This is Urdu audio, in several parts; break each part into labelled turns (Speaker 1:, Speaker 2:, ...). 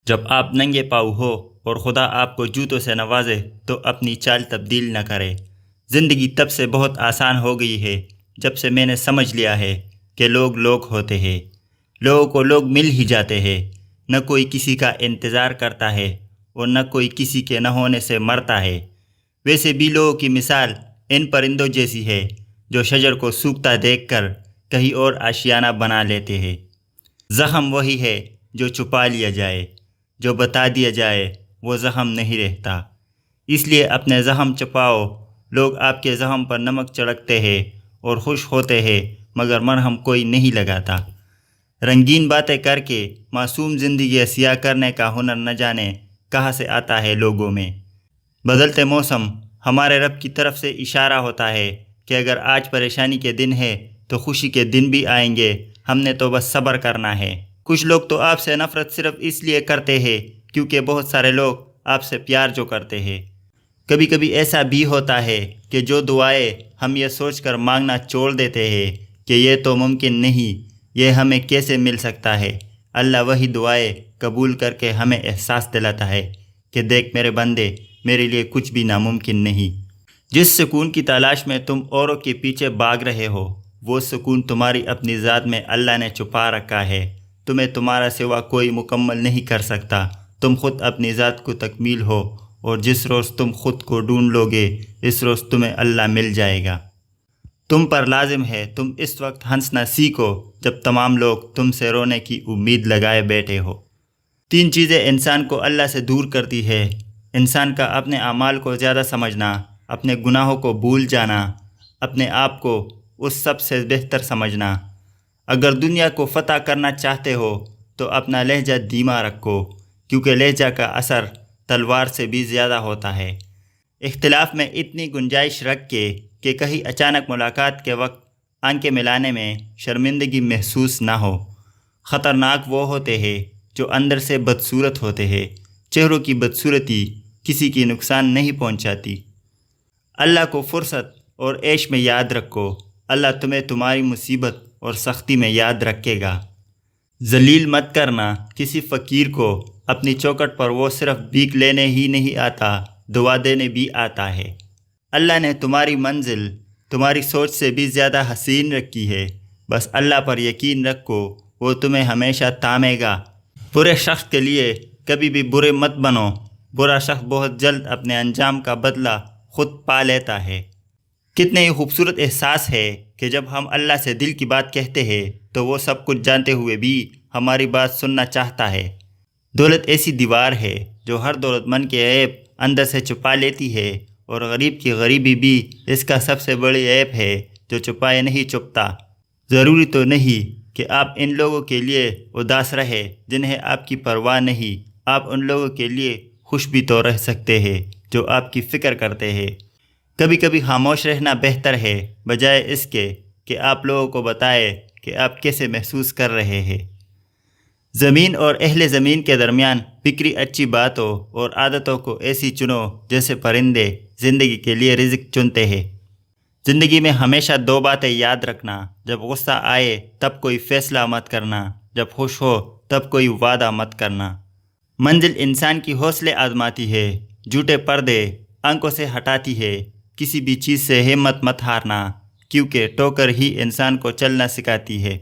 Speaker 1: جب آپ ننگے پاؤں ہو اور خدا آپ کو جوتوں سے نوازے تو اپنی چال تبدیل نہ کرے۔ زندگی تب سے بہت آسان ہو گئی ہے جب سے میں نے سمجھ لیا ہے کہ لوگ لوگ ہوتے ہیں، لوگوں کو لوگ مل ہی جاتے ہیں، نہ کوئی کسی کا انتظار کرتا ہے اور نہ کوئی کسی کے نہ ہونے سے مرتا ہے۔ ویسے بھی لوگوں کی مثال ان پرندوں جیسی ہے جو شجر کو سوکھتا دیکھ کر کہیں اور آشیانہ بنا لیتے ہیں۔ زخم وہی ہے جو چھپا لیا جائے، جو بتا دیا جائے وہ زخم نہیں رہتا۔ اس لیے اپنے زخم چھپاؤ۔ لوگ آپ کے زخم پر نمک چھڑکتے ہیں اور خوش ہوتے ہیں مگر مرہم کوئی نہیں لگاتا۔ رنگین باتیں کر کے معصوم زندگی سیاہ کرنے کا ہنر نہ جانے کہاں سے آتا ہے لوگوں میں۔ بدلتے موسم ہمارے رب کی طرف سے اشارہ ہوتا ہے کہ اگر آج پریشانی کے دن ہے تو خوشی کے دن بھی آئیں گے، ہم نے تو بس صبر کرنا ہے۔ کچھ لوگ تو آپ سے نفرت صرف اس لیے کرتے ہیں کیونکہ بہت سارے لوگ آپ سے پیار جو کرتے ہیں۔ کبھی کبھی ایسا بھی ہوتا ہے کہ جو دعائیں ہم یہ سوچ کر مانگنا چھوڑ دیتے ہیں کہ یہ تو ممکن نہیں، یہ ہمیں کیسے مل سکتا ہے، اللہ وہی دعائیں قبول کر کے ہمیں احساس دلاتا ہے کہ دیکھ میرے بندے، میرے لیے کچھ بھی ناممکن نہیں۔ جس سکون کی تلاش میں تم اوروں کے پیچھے بھاگ رہے ہو، وہ سکون تمہاری اپنی ذات میں اللہ نے چھپا رکھا ہے۔ تمہیں تمہارا سوا کوئی مکمل نہیں کر سکتا۔ تم خود اپنی ذات کو تکمیل ہو، اور جس روز تم خود کو ڈھونڈ لو گے اس روز تمہیں اللہ مل جائے گا۔ تم پر لازم ہے تم اس وقت ہنسنا سیکھو جب تمام لوگ تم سے رونے کی امید لگائے بیٹھے ہو۔ 3 چیزیں انسان کو اللہ سے دور کرتی ہے: انسان کا اپنے اعمال کو زیادہ سمجھنا، اپنے گناہوں کو بھول جانا، اپنے آپ کو اس سب سے بہتر سمجھنا۔ اگر دنیا کو فتح کرنا چاہتے ہو تو اپنا لہجہ دھیما رکھو، کیونکہ لہجہ کا اثر تلوار سے بھی زیادہ ہوتا ہے۔ اختلاف میں اتنی گنجائش رکھ کے کہ کہیں اچانک ملاقات کے وقت آنکھیں ملانے میں شرمندگی محسوس نہ ہو۔ خطرناک وہ ہوتے ہیں جو اندر سے بدصورت ہوتے ہیں۔ چہروں کی بدصورتی کسی کی نقصان نہیں پہنچاتی۔ اللہ کو فرصت اور عیش میں یاد رکھو، اللہ تمہیں تمہاری مصیبت اور سختی میں یاد رکھے گا۔ ذلیل مت کرنا کسی فقیر کو، اپنی چوکھٹ پر وہ صرف بھیک لینے ہی نہیں آتا، دعا دینے بھی آتا ہے۔ اللہ نے تمہاری منزل تمہاری سوچ سے بھی زیادہ حسین رکھی ہے، بس اللہ پر یقین رکھو، وہ تمہیں ہمیشہ تھامے گا۔ برے شخص کے لیے کبھی بھی برے مت بنو، برا شخص بہت جلد اپنے انجام کا بدلہ خود پا لیتا ہے۔ کتنے ہی خوبصورت احساس ہے کہ جب ہم اللہ سے دل کی بات کہتے ہیں تو وہ سب کچھ جانتے ہوئے بھی ہماری بات سننا چاہتا ہے۔ دولت ایسی دیوار ہے جو ہر دولت مند کے عیب اندر سے چھپا لیتی ہے، اور غریب کی غریبی بھی اس کا سب سے بڑی عیب ہے جو چھپائے نہیں چھپتا۔ ضروری تو نہیں کہ آپ ان لوگوں کے لیے اداس رہے جنہیں آپ کی پرواہ نہیں، آپ ان لوگوں کے لیے خوش بھی تو رہ سکتے ہیں جو آپ کی فکر کرتے ہیں۔ کبھی کبھی خاموش رہنا بہتر ہے بجائے اس کے کہ آپ لوگوں کو بتائیں کہ آپ کیسے محسوس کر رہے ہیں۔ زمین اور اہل زمین کے درمیان بکھری اچھی باتوں اور عادتوں کو ایسی چنو جیسے پرندے زندگی کے لیے رزق چنتے ہیں۔ زندگی میں ہمیشہ 2 باتیں یاد رکھنا: جب غصہ آئے تب کوئی فیصلہ مت کرنا، جب خوش ہو تب کوئی وعدہ مت کرنا۔ منزل انسان کی حوصلے آزماتی ہے، جھوٹے پردے آنکھوں سے ہٹاتی ہے۔ کسی بھی چیز سے ہمت مت ہارنا، کیونکہ ٹوکر ہی انسان کو چلنا سکھاتی ہے۔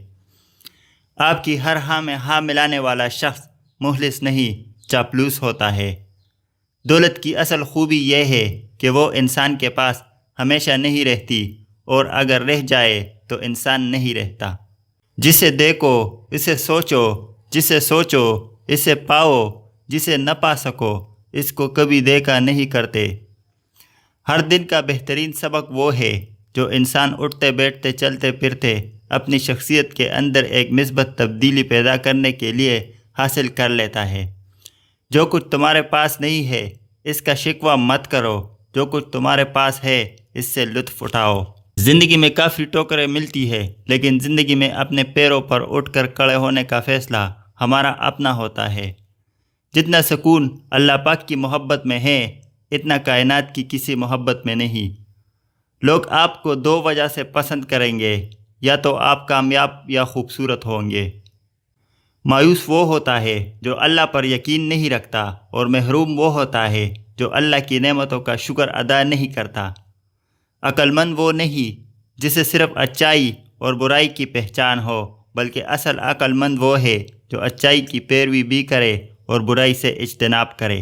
Speaker 1: آپ کی ہر ہاں میں ہاں ملانے والا شخص مخلص نہیں، چاپلوس ہوتا ہے۔ دولت کی اصل خوبی یہ ہے کہ وہ انسان کے پاس ہمیشہ نہیں رہتی، اور اگر رہ جائے تو انسان نہیں رہتا۔ جسے دیکھو اسے سوچو، جسے سوچو اسے پاؤ، جسے نہ پا سکو اس کو کبھی دیکھا نہیں کرتے۔ ہر دن کا بہترین سبق وہ ہے جو انسان اٹھتے بیٹھتے چلتے پھرتے اپنی شخصیت کے اندر ایک مثبت تبدیلی پیدا کرنے کے لیے حاصل کر لیتا ہے۔ جو کچھ تمہارے پاس نہیں ہے اس کا شکوہ مت کرو، جو کچھ تمہارے پاس ہے اس سے لطف اٹھاؤ۔ زندگی میں کافی ٹوکریں ملتی ہے، لیکن زندگی میں اپنے پیروں پر اٹھ کر کھڑے ہونے کا فیصلہ ہمارا اپنا ہوتا ہے۔ جتنا سکون اللہ پاک کی محبت میں ہے اتنا کائنات کی کسی محبت میں نہیں۔ لوگ آپ کو 2 وجہ سے پسند کریں گے: یا تو آپ کامیاب یا خوبصورت ہوں گے۔ مایوس وہ ہوتا ہے جو اللہ پر یقین نہیں رکھتا، اور محروم وہ ہوتا ہے جو اللہ کی نعمتوں کا شکر ادا نہیں کرتا۔ عقل مند وہ نہیں جسے صرف اچائی اور برائی کی پہچان ہو، بلکہ اصل عقل مند وہ ہے جو اچائی کی پیروی بھی کرے اور برائی سے اجتناب کرے۔